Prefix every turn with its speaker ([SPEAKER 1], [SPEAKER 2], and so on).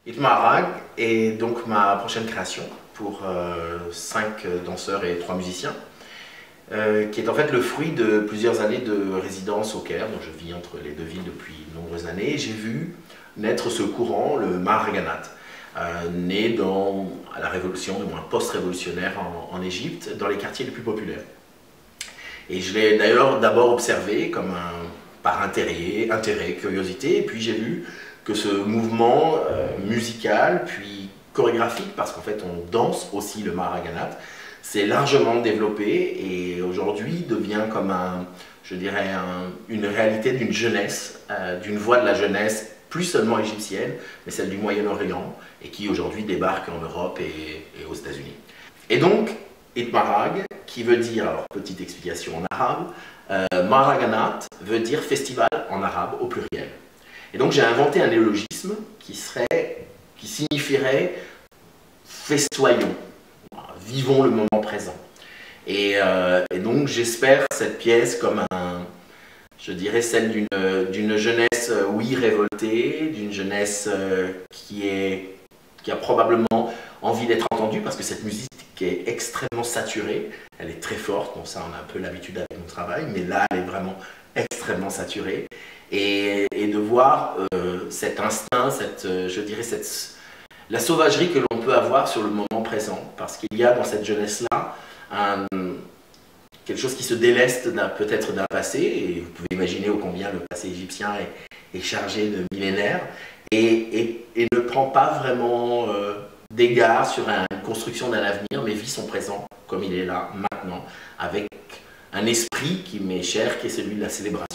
[SPEAKER 1] Itmarag est donc ma prochaine création pour 5 danseurs et 3 musiciens, qui est en fait le fruit de plusieurs années de résidence au Caire. Donc je vis entre les deux villes depuis de nombreuses années et j'ai vu naître ce courant, le Maharaganat, né à la révolution, du moins post-révolutionnaire en Égypte, dans les quartiers les plus populaires. Et je l'ai d'ailleurs d'abord observé comme par intérêt, curiosité, et puis j'ai vu que ce mouvement musical, puis chorégraphique, parce qu'en fait on danse aussi le Maharaganat, s'est largement développé et aujourd'hui devient comme je dirais une réalité d'une jeunesse, d'une voix de la jeunesse, plus seulement égyptienne, mais celle du Moyen-Orient, et qui aujourd'hui débarque en Europe et aux États-Unis. Et donc, Itmarag, qui veut dire, alors petite explication en arabe, Maharaganat veut dire festival en arabe au pluriel. Et donc j'ai inventé un néologisme qui signifierait festoyons, vivons le moment présent. Et donc j'espère cette pièce comme je dirais celle d'une jeunesse, oui, révoltée, d'une jeunesse qui a probablement envie d'être entendue, parce que cette musique est extrêmement saturée, elle est très forte, bon ça on a un peu l'habitude avec mon travail, mais là elle est vraiment extrêmement saturée, et de voir cet instinct, je dirais la sauvagerie que l'on peut avoir sur le moment présent, parce qu'il y a dans cette jeunesse-là quelque chose qui se déleste peut-être d'un passé, et vous pouvez imaginer ô combien le passé égyptien est chargé de millénaires, et ne prend pas vraiment d'égard sur une construction d'un avenir, mais vit son présent comme il est là, maintenant, avec un esprit qui m'est cher, qui est celui de la célébration.